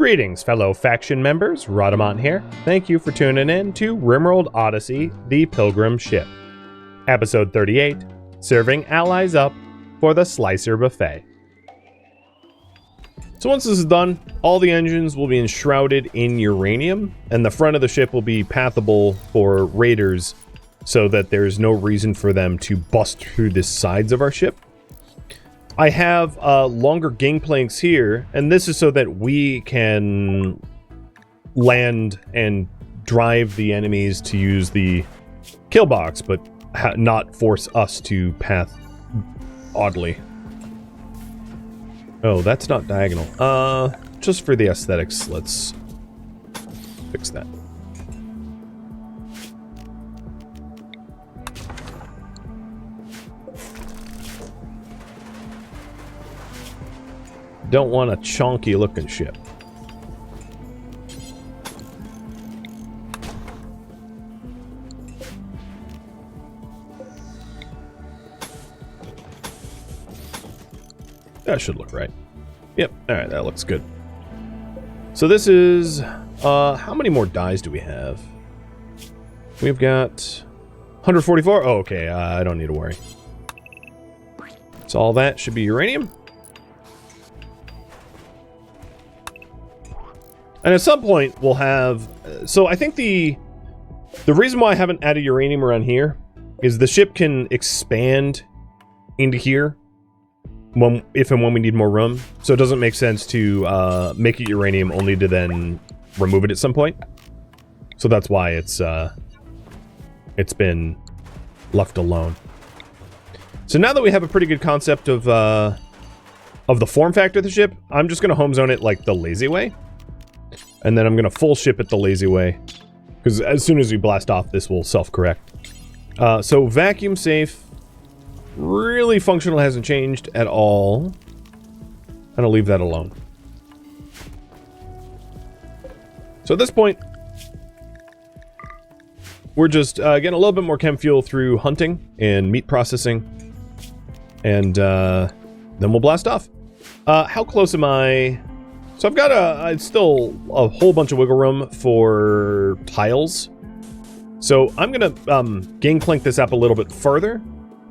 Greetings, fellow faction members. Rhadamant here. Thank you for tuning in to RimWorld Odyssey, the Pilgrim ship. Episode 38, Serving Allies Up for the Slicer Buffet. So once this is done, all the engines will be enshrouded in uranium, and the front of the ship will be pathable for raiders so that there's no reason for them to bust through the sides of our ship. I have longer gangplanks here, and this is so that we can land and drive the enemies to use the kill box, but not force us to path oddly. Oh, that's not diagonal. Just for the aesthetics, let's fix that. Don't want a chonky looking ship. That should look right. Yep, alright, that looks good. So this is, how many more dies do we have? We've got 144. Oh, okay, I don't need to worry. So all that should be uranium. And at some point, we'll have... So I think the reason why I haven't added uranium around here is the ship can expand into here if and when we need more room. So it doesn't make sense to make it uranium only to then remove it at some point. So that's why it's been left alone. So now that we have a pretty good concept of the form factor of the ship, I'm just going to home zone it like the lazy way. And then I'm going to full ship it the lazy way. Because as soon as we blast off, this will self-correct. So vacuum safe. Really functional, hasn't changed at all. And I'll leave that alone. So at this point, we're just getting a little bit more chem fuel through hunting and meat processing. And then we'll blast off. How close am I... So I've got still a whole bunch of wiggle room for tiles. So I'm going to gangplank this up a little bit further.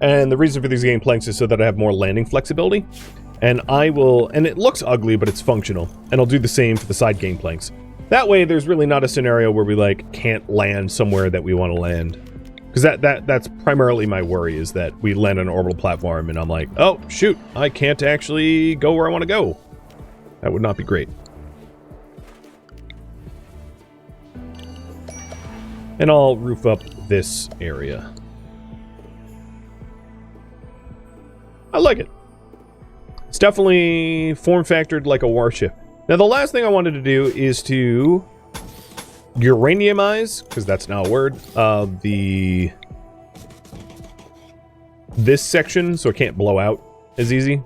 And the reason for these gangplanks is so that I have more landing flexibility. And I will, and it looks ugly, but it's functional. And I'll do the same for the side gangplanks. That way there's really not a scenario where we like can't land somewhere that we want to land. Because that's primarily my worry, is that we land on an orbital platform and I'm like, oh shoot, I can't actually go where I want to go. That would not be great. And I'll roof up this area. I like it. It's definitely form-factored like a warship. Now, the last thing I wanted to do is to uraniumize, because that's now a word, this section so it can't blow out as easy.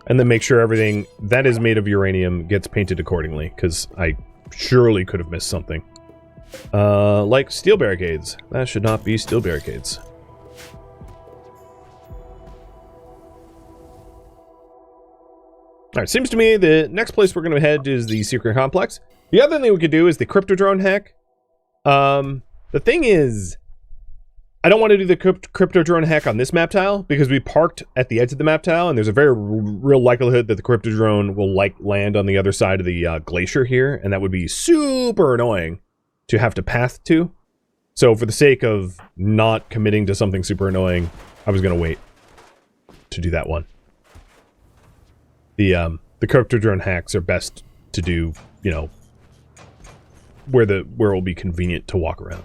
And then make sure everything that is made of uranium gets painted accordingly, because I surely could have missed something. Like steel barricades. That should not be steel barricades. Alright, seems to me the next place we're going to head is the secret complex. The other thing we could do is the crypto drone hack. The thing is, I don't want to do the crypto drone hack on this map tile because we parked at the edge of the map tile and there's a very real likelihood that the crypto drone will land on the other side of the glacier here, and that would be super annoying to have to path to. So for the sake of not committing to something super annoying, I was going to wait to do that one. The crypto drone hacks are best to do, you know, where it will be convenient to walk around.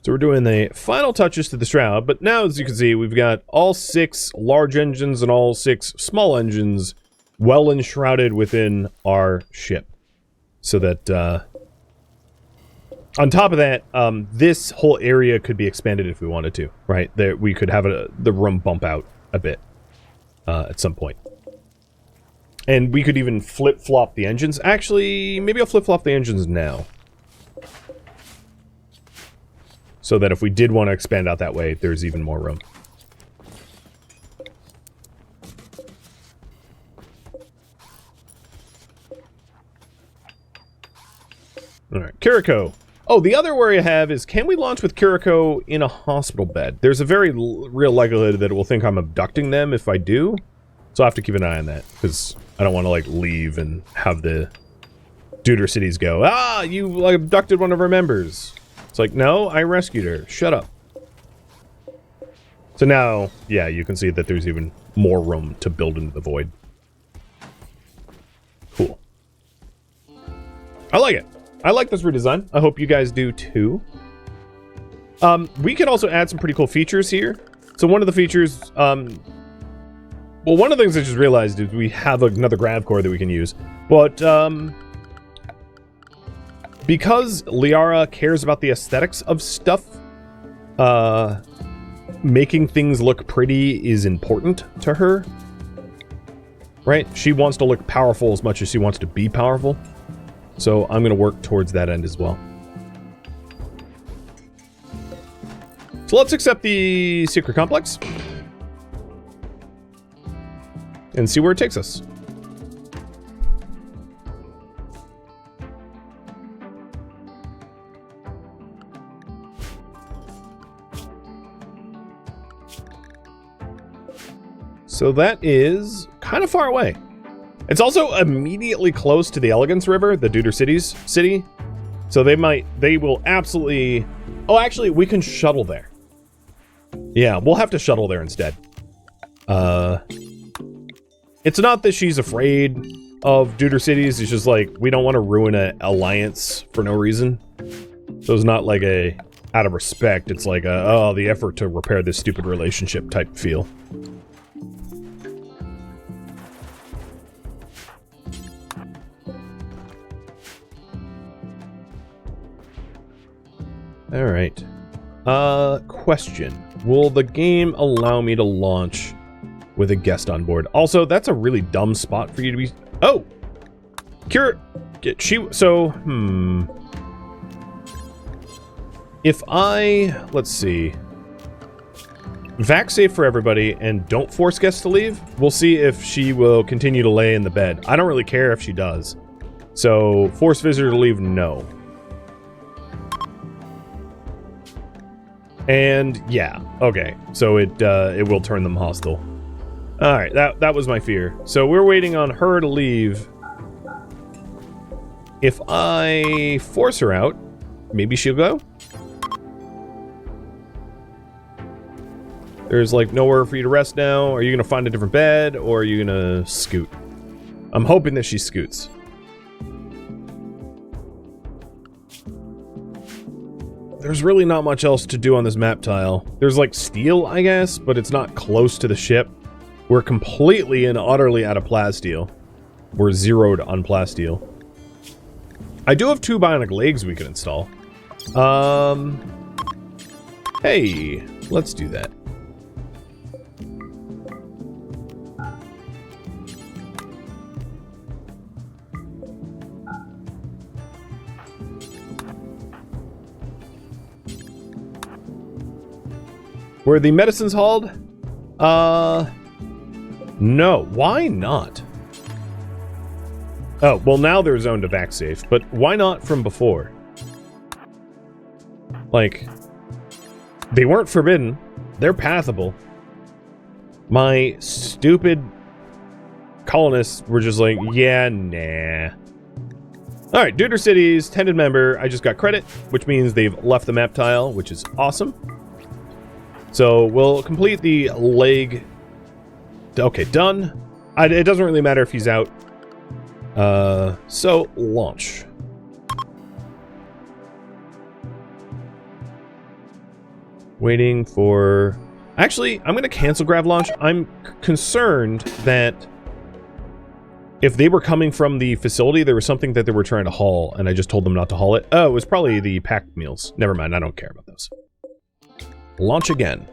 So we're doing the final touches to the shroud, but now, as you can see, we've got all 6 large engines and all 6 small engines well enshrouded within our ship. So that, on top of that, this whole area could be expanded if we wanted to, right? We could have the room bump out a bit at some point. And we could even flip-flop the engines. Actually, maybe I'll flip-flop the engines now. So that if we did want to expand out that way, there's even more room. All right, Kiriko. Oh, the other worry I have is, can we launch with Kiriko in a hospital bed? There's a very real likelihood that it will think I'm abducting them if I do. So I have to keep an eye on that, because I don't want to, like, leave and have the Deuter cities go, ah, you like, abducted one of our members. It's like, no, I rescued her. Shut up. So now, yeah, you can see that there's even more room to build into the void. Cool. I like it. I like this redesign. I hope you guys do too. We can also add some pretty cool features here. So one of the features, well, one of the things I just realized is we have another grav core that we can use. But, because Liara cares about the aesthetics of stuff, making things look pretty is important to her. Right? She wants to look powerful as much as she wants to be powerful. So I'm going to work towards that end as well. So let's accept the secret complex. And see where it takes us. So that is kind of far away. It's also immediately close to the Elegance River, the Deuter City's city. So they will absolutely... Oh, actually, we can shuttle there. Yeah, we'll have to shuttle there instead. It's not that she's afraid of Deuter cities, it's just like, we don't want to ruin an alliance for no reason. So it's not like a, out of respect, it's like a, oh, the effort to repair this stupid relationship type feel. Alright. Question. Will the game allow me to launch with a guest on board? Also, that's a really dumb spot for you to be... Oh! If I... Let's see. Vac safe for everybody and don't force guests to leave. We'll see if she will continue to lay in the bed. I don't really care if she does. So, force visitor to leave, no. And yeah, okay. So it will turn them hostile. All right, that was my fear. So we're waiting on her to leave. If I force her out, maybe she'll go. There's like nowhere for you to rest now. Are you gonna find a different bed, or are you gonna scoot? I'm hoping that she scoots. There's really not much else to do on this map tile. There's like steel, I guess, but it's not close to the ship. We're completely and utterly out of plasteel. We're zeroed on plasteel. I do have 2 bionic legs we can install. Hey, let's do that. Were the medicines hauled? No. Why not? Oh, well now they're zoned to vac safe, but why not from before? Like, they weren't forbidden. They're pathable. My stupid colonists were just like, yeah, nah. Alright, Deuter City's tended member. I just got credit, which means they've left the map tile, which is awesome. So we'll complete the leg. Okay, done. It doesn't really matter if he's out. So launch. Waiting for... Actually, I'm going to cancel grav launch. I'm concerned that if they were coming from the facility, there was something that they were trying to haul, and I just told them not to haul it. Oh, it was probably the packed meals. Never mind, I don't care about those. Launch again.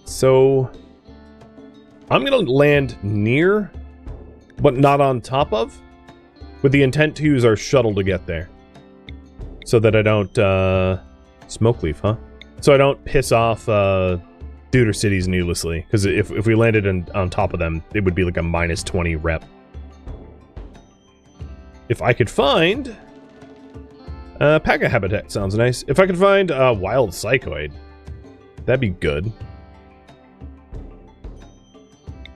So, I'm going to land near, but not on top of, with the intent to use our shuttle to get there. So that I don't, smoke leaf, huh? So I don't piss off, Deuter cities needlessly, because if we landed on top of them, it would be like a -20 rep. If I could find... Paga habitat sounds nice. If I could find wild psychoid, that'd be good.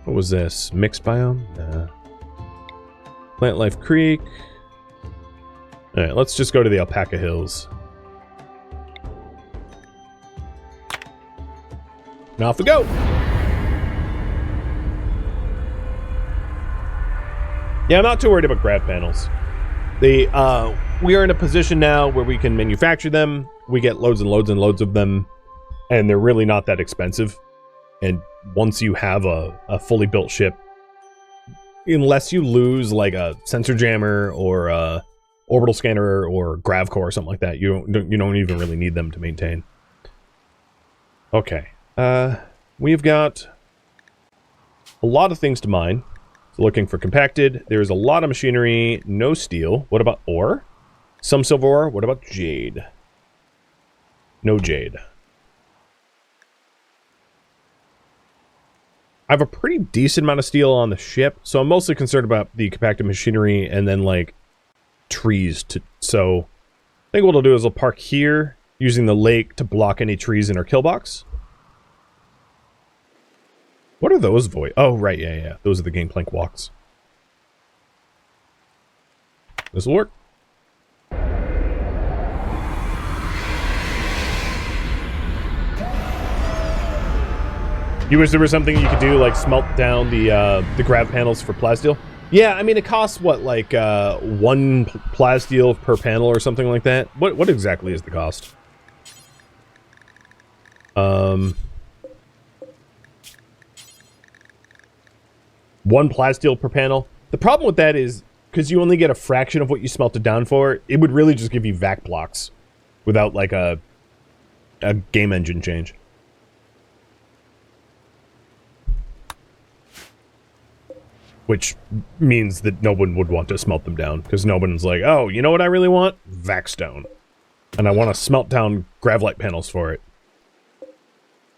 What was this? Mixed biome? Plant Life Creek. Alright, let's just go to the Alpaca Hills. And off we go! Yeah, I'm not too worried about grav panels. We are in a position now where we can manufacture them. We get loads and loads and loads of them, and they're really not that expensive. And once you have a fully built ship, unless you lose like a sensor jammer or a orbital scanner or grav core or something like that, you don't even really need them to maintain. Okay, we've got a lot of things to mine. So looking for compacted. There's a lot of machinery, no steel. What about ore? Some silver ore. What about jade? No jade. I have a pretty decent amount of steel on the ship, so I'm mostly concerned about the compacted machinery and then like trees. So I think what I'll do is I'll park here using the lake to block any trees in our kill box. What are those void? Oh, right, yeah. Those are the gangplank walks. This will work. You wish there was something you could do, like smelt down the grav panels for plasteel? Yeah, I mean, it costs, what, like, 1 plasteel per panel or something like that? What exactly is the cost? 1 plasteel per panel. The problem with that is, because you only get a fraction of what you smelted down for, it would really just give you vac blocks without, like, a game engine change. Which means that no one would want to smelt them down, because no one's like, oh, you know what I really want? Vac stone. And I want to smelt down gravlite panels for it.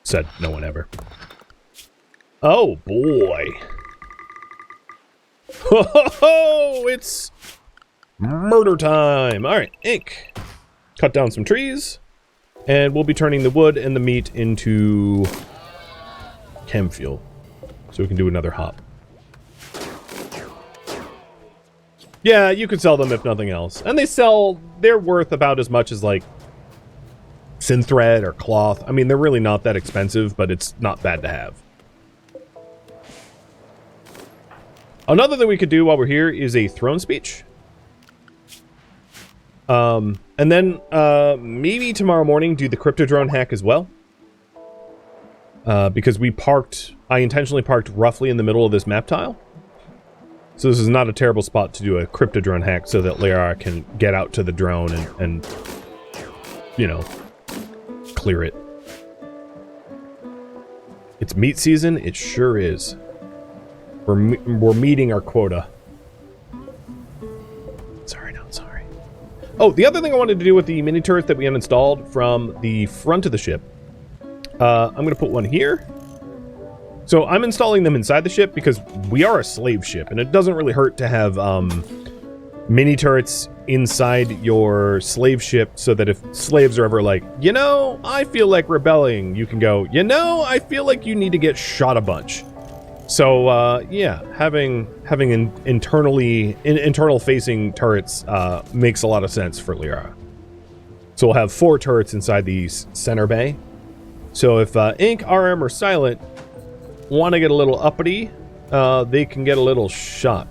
Said no one ever. Oh, boy. Ho, it's murder time. All right, ink. Cut down some trees, and we'll be turning the wood and the meat into chem fuel, so we can do another hop. Yeah, you could sell them if nothing else, and they're worth about as much as like synthread or cloth. I mean, they're really not that expensive, but it's not bad to have. Another thing we could do while we're here is a throne speech. And then maybe tomorrow morning do the crypto drone hack as well. Because I intentionally parked roughly in the middle of this map tile. So this is not a terrible spot to do a crypto drone hack so that Liara can get out to the drone and you know, clear it. It's meat season? It sure is. We're meeting our quota. Sorry, not sorry. Oh, the other thing I wanted to do with the mini turret that we uninstalled from the front of the ship. I'm going to put one here. So I'm installing them inside the ship because we are a slave ship, and it doesn't really hurt to have mini turrets inside your slave ship so that if slaves are ever like, you know, I feel like rebelling, you can go, you know, I feel like you need to get shot a bunch. So, yeah, having internal facing turrets makes a lot of sense for Liara. So we'll have 4 turrets inside the center bay. So if Ink, RM, or Silent want to get a little uppity, they can get a little shot.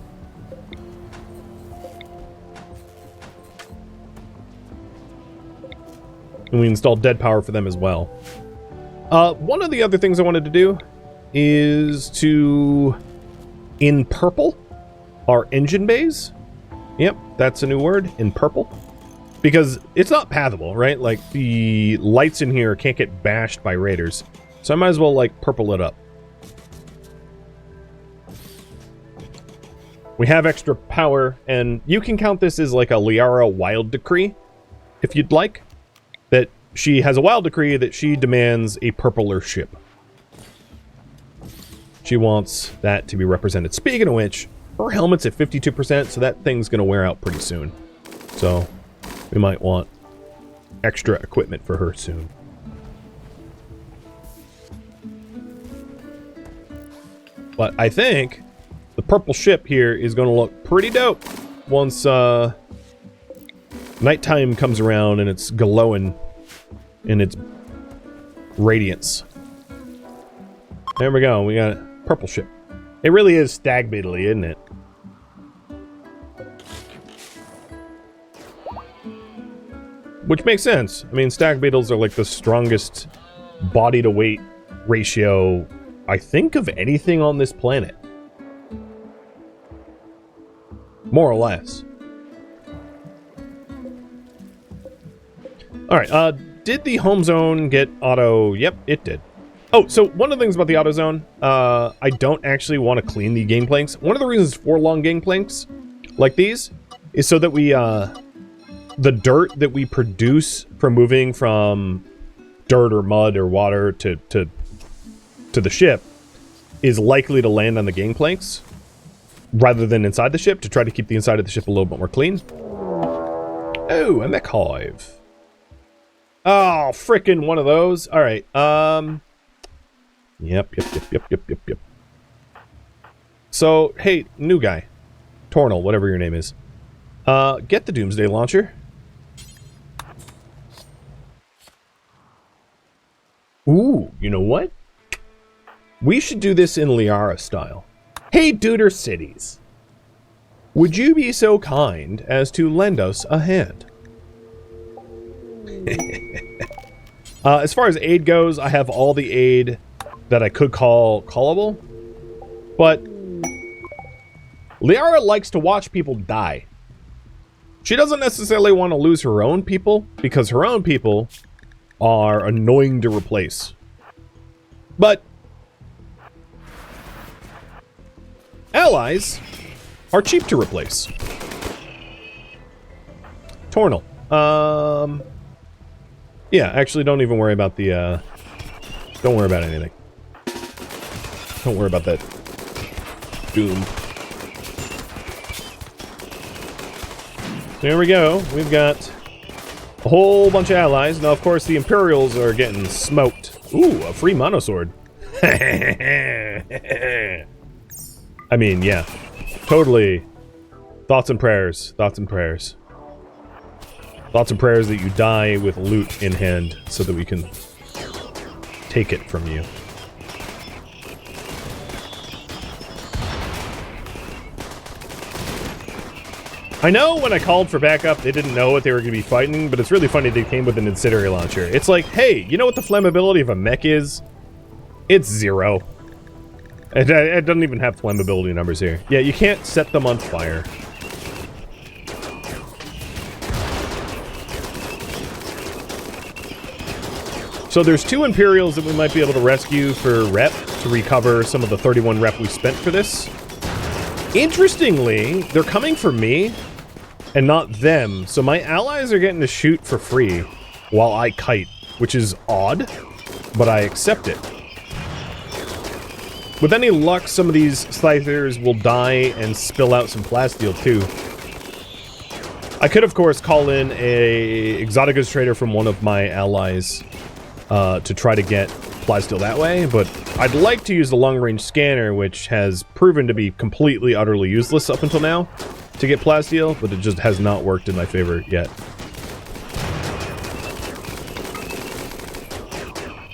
And we installed dead power for them as well. One of the other things I wanted to do is to in purple our engine bays. Yep, that's a new word, in purple. Because it's not pathable, right? Like, the lights in here can't get bashed by raiders. So I might as well, like, purple it up. We have extra power, and you can count this as like a Liara wild decree, if you'd like. That she has a wild decree that she demands a purpler ship. She wants that to be represented. Speaking of which, her helmet's at 52%, so that thing's going to wear out pretty soon. So, we might want extra equipment for her soon. But I think the purple ship here is going to look pretty dope once nighttime comes around and it's glowing in its radiance. There we go. We got a purple ship. It really is stag beetle-y, isn't it? Which makes sense. I mean, stag beetles are like the strongest body to weight ratio, I think, of anything on this planet. More or less. Alright, did the home zone get auto? Yep, it did. Oh, so one of the things about the auto zone, I don't actually want to clean the gangplanks. One of the reasons for long gangplanks like these is so that we, the dirt that we produce from moving from dirt or mud or water to the ship is likely to land on the gangplanks rather than inside the ship, to try to keep the inside of the ship a little bit more clean. Oh, a mech hive. Oh, frickin' one of those. All right. Yep. So, hey, new guy. Tornal, whatever your name is. Get the Doomsday Launcher. Ooh, you know what? We should do this in Liara style. Hey, Duder Cities. Would you be so kind as to lend us a hand? As far as aid goes, I have all the aid that I could call callable. But Liara likes to watch people die. She doesn't necessarily want to lose her own people, because her own people are annoying to replace. But allies are cheap to replace. Tornal. Yeah, actually don't even worry about the, don't worry about anything. Don't worry about that doom. There we go. We've got a whole bunch of allies. Now, of course, the Imperials are getting smoked. Ooh, a free monosword. I mean, yeah. Totally. Thoughts and prayers. Thoughts and prayers. Thoughts and prayers that you die with loot in hand so that we can take it from you. I know when I called for backup, they didn't know what they were going to be fighting, but it's really funny they came with an incendiary launcher. It's like, hey, you know what the flammability of a mech is? It's 0. It doesn't even have flammability numbers here. Yeah, you can't set them on fire. So there's 2 Imperials that we might be able to rescue for rep to recover some of the 31 rep we spent for this. Interestingly, they're coming for me and not them, so my allies are getting to shoot for free while I kite, which is odd, but I accept it. With any luck, some of these scythers will die and spill out some plasteel too. I could, of course, call in a exotic goods trader from one of my allies to try to get plasteel that way, but I'd like to use the long-range scanner, which has proven to be completely, utterly useless up until now to get plasteel, but it just has not worked in my favor yet.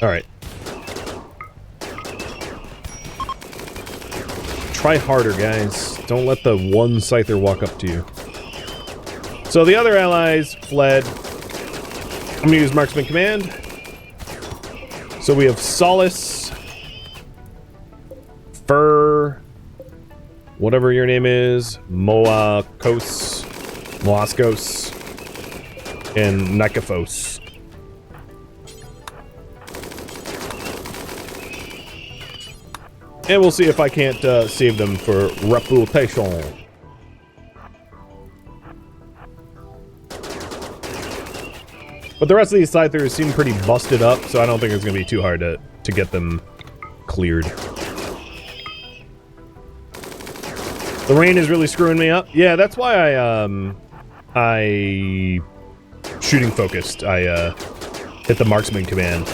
Alright. Try harder, guys. Don't let the one scyther walk up to you. So the other allies fled. I'm gonna use Marksman Command. So we have Solace, Fur, whatever your name is, Moaskos, and Nikifos. And we'll see if I can't save them for reputation. But the rest of these scythers seem pretty busted up, so I don't think it's going to be too hard to get them cleared. The rain is really screwing me up. Yeah, that's why I shooting focused. I hit the marksman command.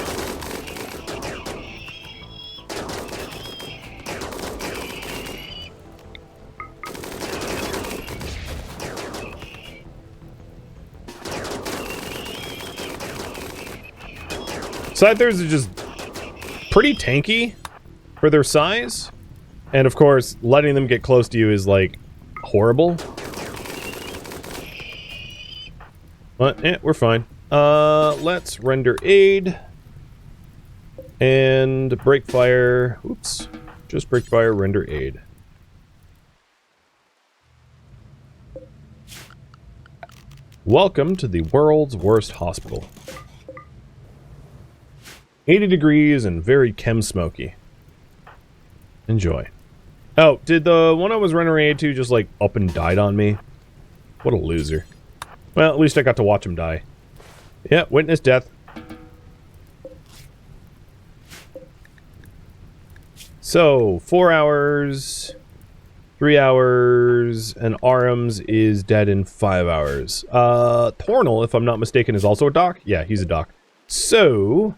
Scythers are just pretty tanky for their size. And of course, letting them get close to you is like horrible. But yeah, we're fine. Let's render aid. And break fire. Oops. Just break fire, render aid. Welcome to the world's worst hospital. 80 degrees and very chem smoky. Enjoy. Oh, did the one I was rendering aid to just like up and died on me? What a loser. Well, at least I got to watch him die. Yeah, witness death. So, 4 hours, 3 hours, and Arms is dead in 5 hours. Tornal, if I'm not mistaken, is also a doc? Yeah, he's a doc. So,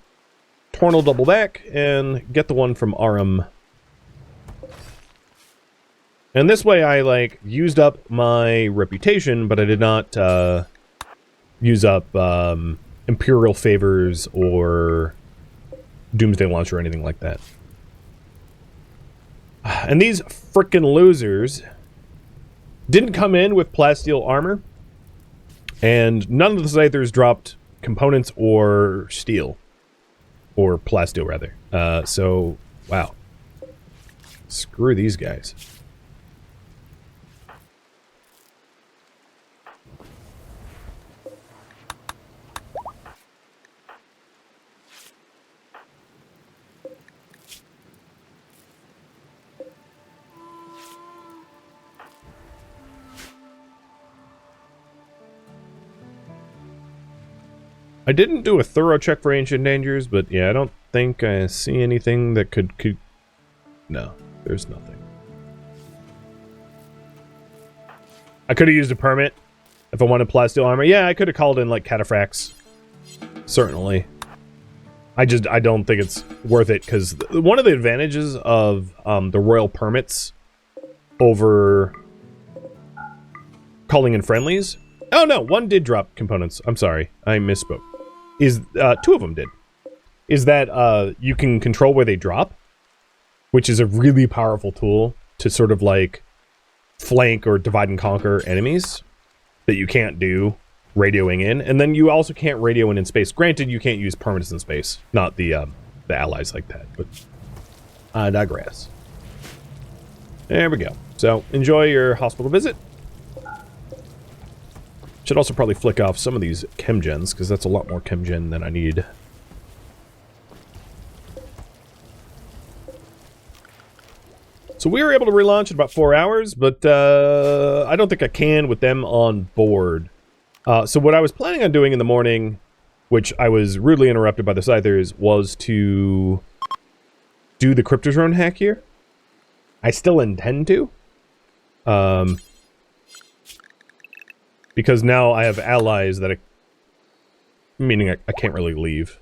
Tornal double back and get the one from Arum. And this way I, like, used up my reputation, but I did not, use up, Imperial favors or Doomsday Launcher or anything like that. And these frickin' losers didn't come in with plasteel armor, and none of the Scythers dropped components or steel. Or plasteel, rather. So, wow. Screw these guys. I didn't do a thorough check for ancient dangers, but yeah, I don't think I see anything that could... No, there's nothing. I could have used a permit if I wanted plasteel armor. Yeah, I could have called in, like, cataphracts. Certainly. I don't think it's worth it, because one of the advantages of the royal permits over calling in friendlies... Oh, no, one did drop components. I'm sorry, I misspoke. Is two of them did, is that you can control where they drop, which is a really powerful tool to sort of like flank or divide and conquer enemies that you can't do radioing in, and then you also can't radio in space. Granted, you can't use permanents in space, not the allies like that, but I digress. There we go. So enjoy your hospital visit. Should also probably flick off some of these chem gens, because that's a lot more chem gen than I need. So we were able to relaunch in about 4 hours, but I don't think I can with them on board. So what I was planning on doing in the morning, which I was rudely interrupted by the Scythers, was to do the Cryptodrone hack here. I still intend to. Because now I have allies that meaning I can't really leave.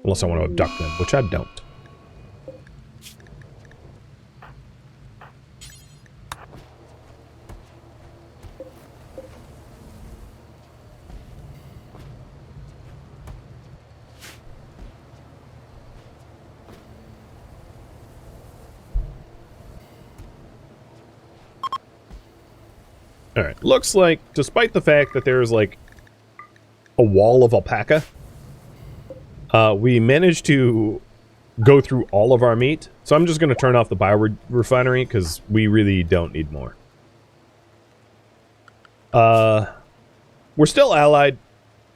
Unless I want to abduct them, which I don't. Alright, looks like, despite the fact that there's, like, a wall of alpaca, we managed to go through all of our meat. So I'm just going to turn off the biorefinery, because we really don't need more. We're still allied.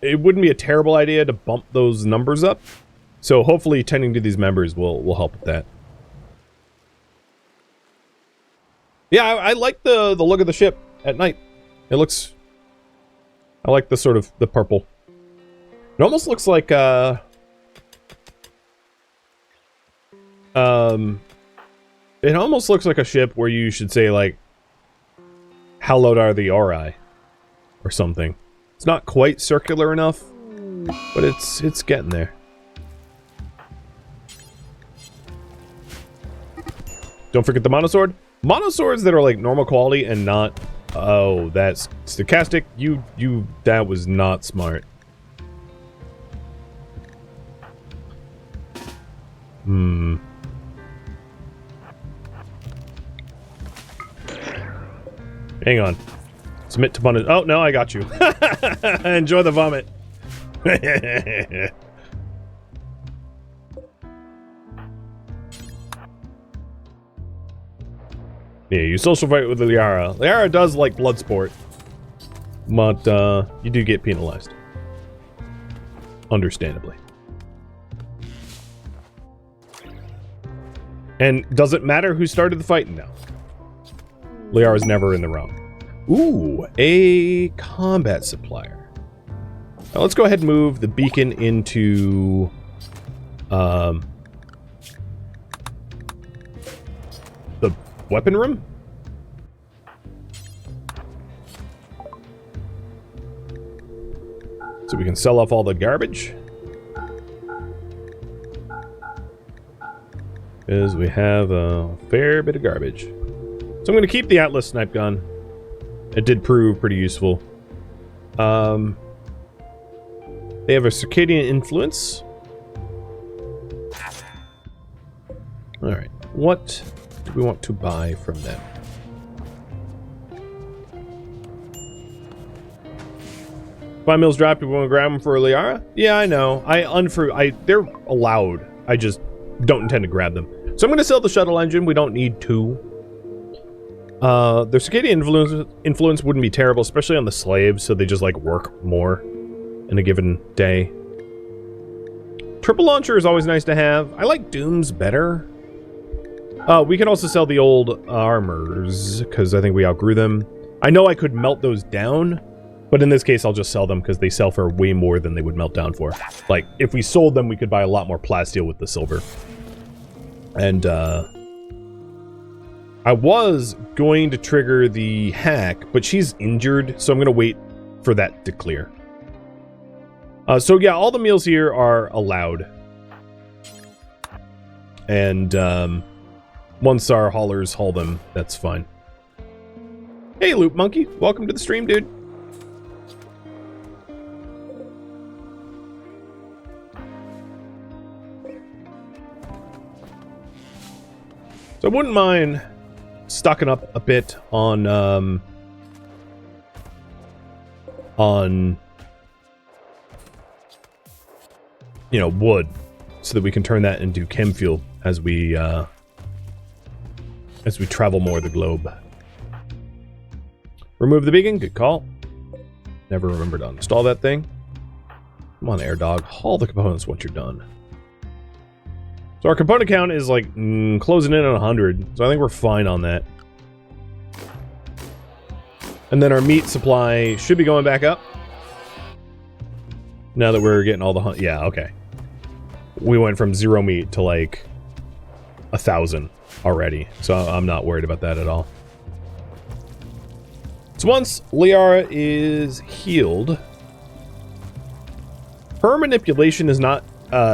It wouldn't be a terrible idea to bump those numbers up. So hopefully tending to these members will help with that. Yeah, I like the look of the ship at night. It looks... I like the sort of the purple. It almost looks like it almost looks like a ship where you should say, like, Hallowed are the Ori, or something. It's not quite circular enough, but it's getting there. Don't forget the monosword. Monoswords that are like normal quality and not... Oh, that's stochastic. That was not smart. Hmm. Hang on. Submit to punish. Oh, no, I got you. Enjoy the vomit. Yeah, you social fight with Liara. Liara does like blood sport, but you do get penalized. Understandably. And does it matter who started the fight? No. Liara's never in the wrong. Ooh, a combat supplier. Now let's go ahead and move the beacon into the weapon room? So we can sell off all the garbage. Because we have a fair bit of garbage. So I'm going to keep the Atlas snipe gun. It did prove pretty useful. They have a circadian influence. Alright, what do we want to buy from them? Five mills drop, you want to grab them for Liara? Yeah, I know. They're allowed. I just don't intend to grab them. So I'm going to sell the shuttle engine. We don't need two. Their circadian influence wouldn't be terrible, especially on the slaves, so they just like work more in a given day. Triple launcher is always nice to have. I like Dooms better. We can also sell the old armors, because I think we outgrew them. I know I could melt those down, but in this case I'll just sell them because they sell for way more than they would melt down for. Like, if we sold them, we could buy a lot more plasteel with the silver. And, I was going to trigger the hack, but she's injured, so I'm going to wait for that to clear. So yeah, all the meals here are allowed. And, once our haulers haul them, that's fine. Hey, Loop Monkey. Welcome to the stream, dude. So I wouldn't mind stocking up a bit on you know, wood, so that we can turn that into chem fuel as we travel more of the globe. Remove the beacon, good call. Never remember to install that thing. Come on, Air Dog, haul the components once you're done. So our component count is like closing in on 100, so I think we're fine on that. And then our meat supply should be going back up. Now that we're getting all the yeah, okay. We went from 0 meat to like 1,000 already, so I'm not worried about that at all. So once Liara is healed, her manipulation is not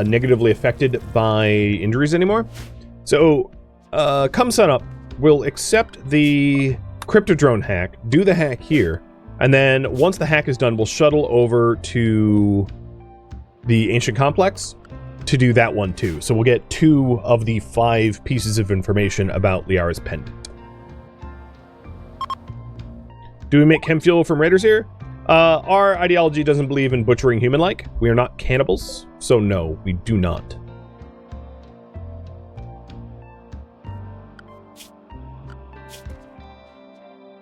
negatively affected by injuries anymore. So come sunup, we'll accept the Cryptodrone hack, do the hack here, and then once the hack is done, we'll shuttle over to the Ancient Complex to do that one too. So we'll get 2 of the 5 pieces of information about Liara's pendant. Do we make chem fuel from raiders here? Our ideology doesn't believe in butchering human-like. We are not cannibals, so no, we do not.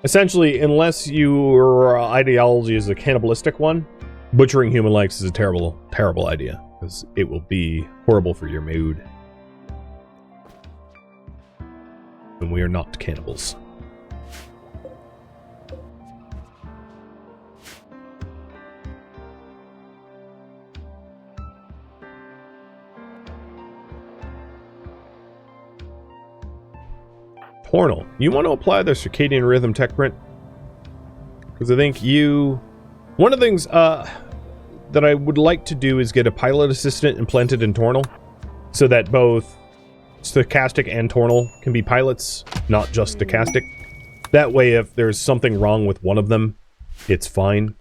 Essentially, unless your ideology is a cannibalistic one, butchering human-likes is a terrible, terrible idea, because it will be horrible for your mood. And we are not cannibals. Tornal, you want to apply the circadian rhythm tech print? Because I think you... One of the things that I would like to do is get a pilot assistant implanted in Tornal, so that both Stochastic and Tornal can be pilots, not just Stochastic. That way, if there's something wrong with one of them, it's fine.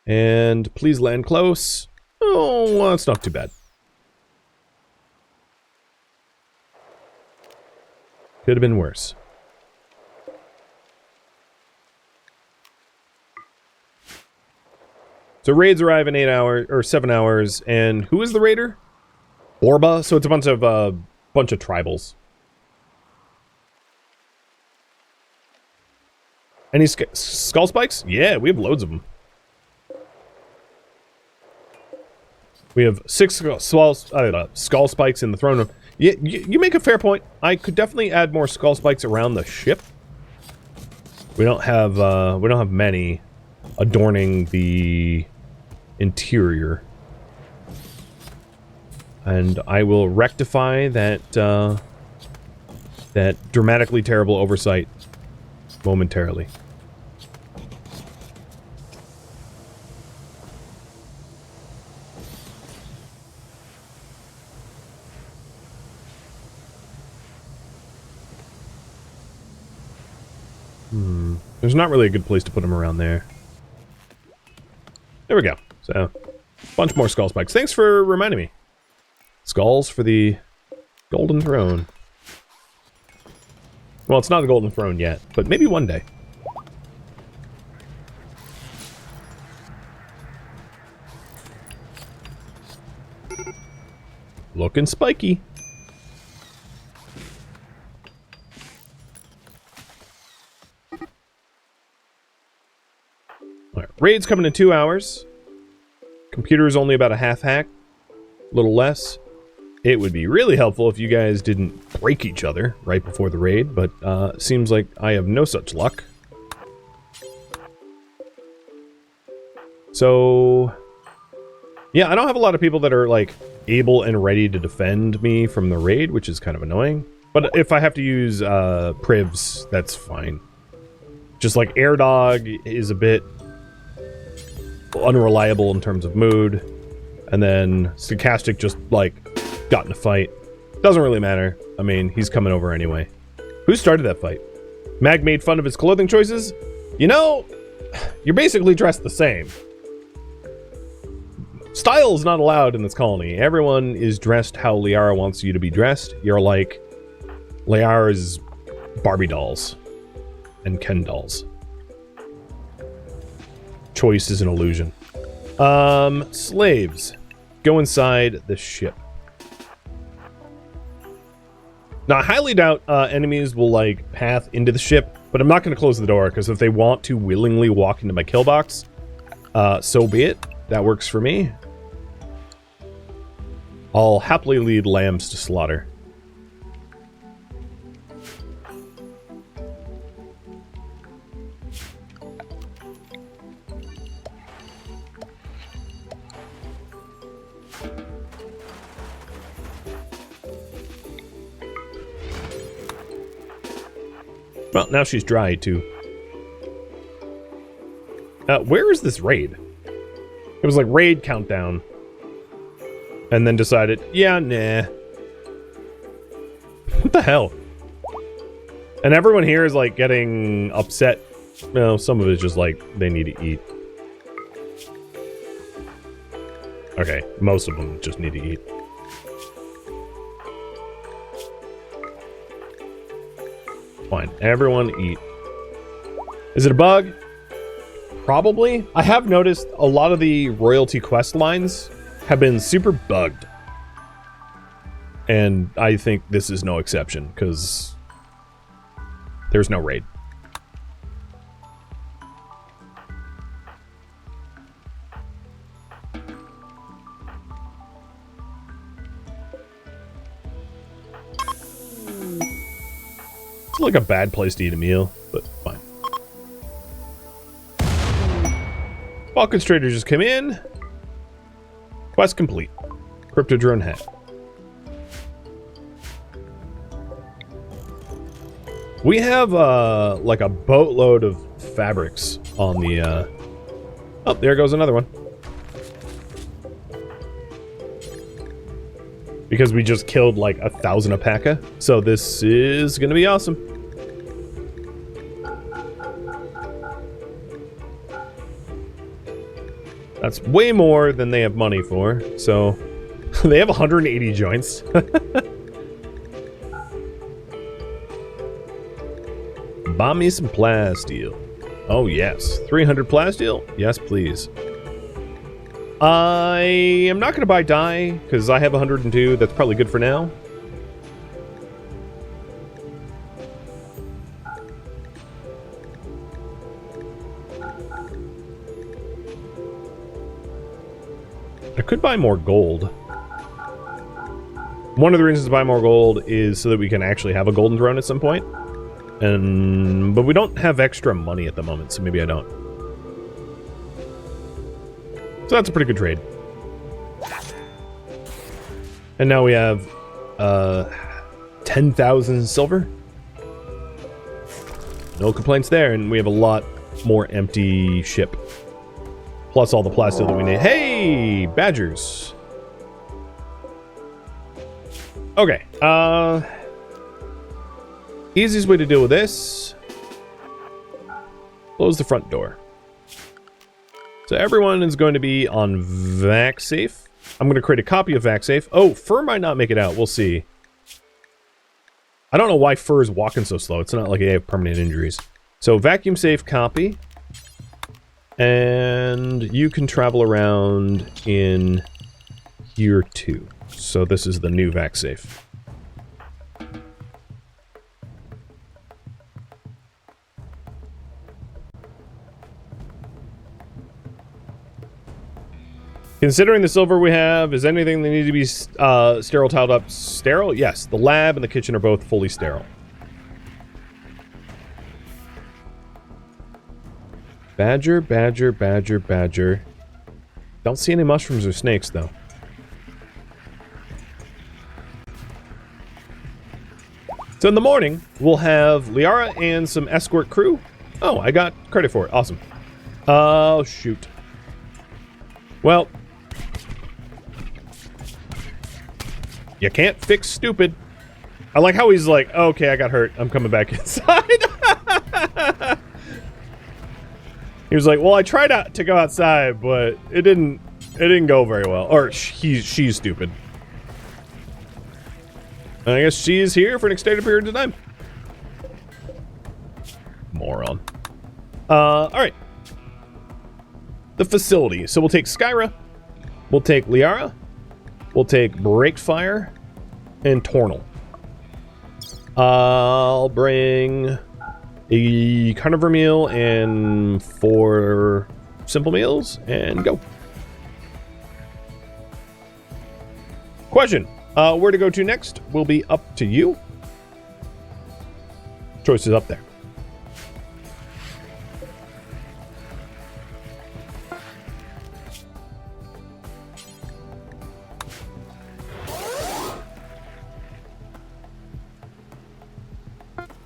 And please land close. Oh, well, that's not too bad. Could have been worse. So raids arrive in 8 hours or 7 hours, and who is the raider? Orba. So it's a bunch of tribals. Any skull spikes? Yeah, we have loads of them. We have 6 skull spikes in the throne room. Yeah, you make a fair point. I could definitely add more skull spikes around the ship. We don't have many adorning the interior, and I will rectify that that dramatically terrible oversight momentarily. There's not really a good place to put them around there. There we go. So, a bunch more skull spikes. Thanks for reminding me. Skulls for the Golden Throne. Well, it's not the Golden Throne yet, but maybe one day. Looking spiky. All right, raid's coming in 2 hours. Computer is only about a half hack, a little less. It would be really helpful if you guys didn't break each other right before the raid, but seems like I have no such luck. So, yeah, I don't have a lot of people that are, like, able and ready to defend me from the raid, which is kind of annoying. But if I have to use privs, that's fine. Just like Air Dog is a bit unreliable in terms of mood, and then Stochastic just, like, got in a fight. Doesn't really matter. I mean, he's coming over anyway. Who started that fight? Mag made fun of his clothing choices? You know, you're basically dressed the same. Style is not allowed in this colony. Everyone is dressed how Liara wants you to be dressed. You're like Liara's Barbie dolls and Ken dolls. Choice is an illusion. Slaves. Go inside the ship. Now, I highly doubt enemies will, like, path into the ship, but I'm not going to close the door, because if they want to willingly walk into my kill box, so be it. That works for me. I'll happily lead lambs to slaughter. Well, now she's dry, too. Where is this raid? It was like raid countdown. And then decided, yeah, nah. What the hell? And everyone here is, like, getting upset. Well, some of it is just like, they need to eat. Okay, most of them just need to eat. Fine, everyone eat. Is it a bug? Probably. I have noticed a lot of the royalty quest lines have been super bugged. And I think this is no exception, because there's no raid. It's like a bad place to eat a meal, but fine. Falcon's Trader just came in. Quest complete. Crypto drone hat. We have like a boatload of fabrics on the oh, there goes another one. Because we just killed like 1,000 alpaca. So this is gonna be awesome. That's way more than they have money for. So they have 180 joints. Buy me some plasteel. Oh yes, 300 plasteel? Yes, please. I am not going to buy dye, because I have 102. That's probably good for now. I could buy more gold. One of the reasons to buy more gold is so that we can actually have a golden throne at some point. But we don't have extra money at the moment, so maybe I don't. So that's a pretty good trade. And now we have 10,000 silver. No complaints there, and we have a lot more empty ship. Plus all the plasteel that we need. Hey, badgers. Okay, easiest way to deal with this, close the front door. So everyone is going to be on VacSafe. I'm going to create a copy of VacSafe. Oh, Fur might not make it out. We'll see. I don't know why Fur is walking so slow. It's not like they have permanent injuries. So vacuum safe copy. And you can travel around in here too. So this is the new VacSafe. Considering the silver we have, is anything that needs to be sterile tiled up sterile? Yes, the lab and the kitchen are both fully sterile. Badger, badger, badger, badger. Don't see any mushrooms or snakes, though. So in the morning, we'll have Liara and some escort crew. Oh, I got credit for it. Awesome. Oh, shoot. Well, you can't fix stupid. I like how he's like, oh, okay, I got hurt. I'm coming back inside. He was like, well, I tried to go outside, but it didn't go very well. Or she's stupid. And I guess she's here for an extended period of time. Moron. Alright. The facility. So we'll take Skyra. We'll take Liara. We'll take Breakfire. And Tornal. I'll bring a carnivore meal and 4 simple meals and go. Question. Where to go to next will be up to you. Choice is up there.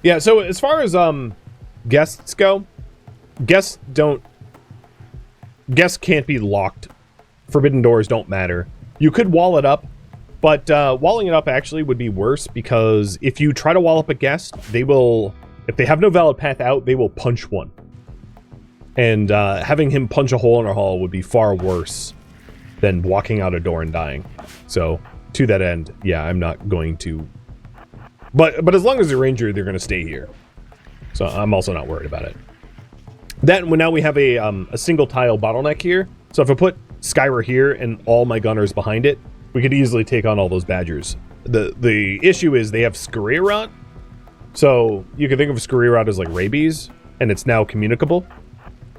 Yeah, so as far as guests go, guests can't be locked. Forbidden doors don't matter. You could wall it up, but walling it up actually would be worse because if you try to wall up a guest, they will, if they have no valid path out, they will punch one. And having him punch a hole in our hull would be far worse than walking out a door and dying. So to that end, yeah, I'm not going to. But as long as they're injured, they're going to stay here. So I'm also not worried about it. Then now we have a single tile bottleneck here. So if I put Skyra here and all my gunners behind it, we could easily take on all those badgers. The issue is they have Scurria Rot. So you can think of Scurria Rot as like rabies, and it's now communicable.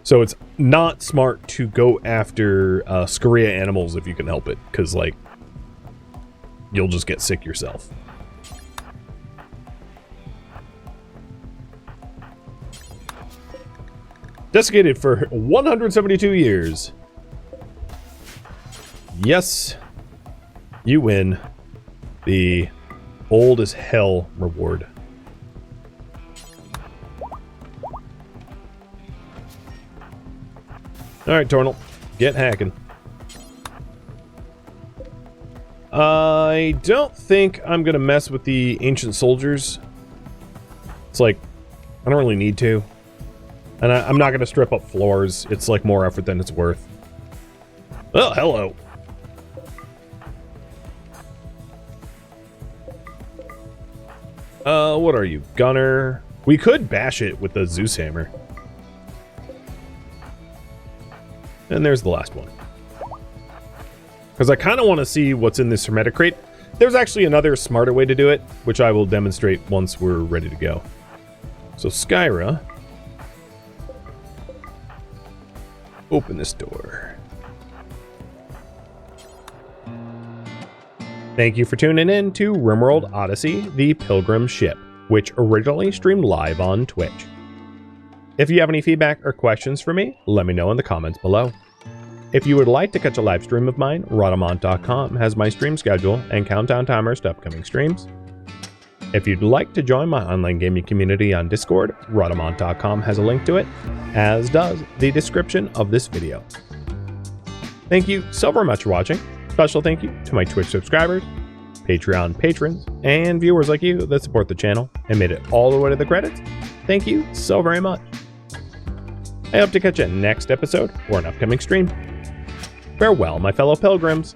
So it's not smart to go after Scurria animals if you can help it, because like you'll just get sick yourself. Desiccated for 172 years. Yes, you win the old as hell reward. Alright, Tornel. Get hacking. I don't think I'm going to mess with the ancient soldiers. It's like, I don't really need to. And I'm not going to strip up floors. It's like more effort than it's worth. Oh, hello. What are you? Gunner? We could bash it with the Zeus hammer. And there's the last one. Because I kind of want to see what's in this hermetic crate. There's actually another smarter way to do it, which I will demonstrate once we're ready to go. So Skyra, open this door. Thank you for tuning in to RimWorld Odyssey, the Pilgrim ship, which originally streamed live on Twitch. If you have any feedback or questions for me, let me know in the comments below. If you would like to catch a live stream of mine, Rhadamant.com has my stream schedule and countdown timers to upcoming streams. If you'd like to join my online gaming community on Discord, Rhadamant.com has a link to it, as does the description of this video. Thank you so very much for watching. Special thank you to my Twitch subscribers, Patreon patrons, and viewers like you that support the channel and made it all the way to the credits. Thank you so very much. I hope to catch you next episode or an upcoming stream. Farewell, my fellow pilgrims.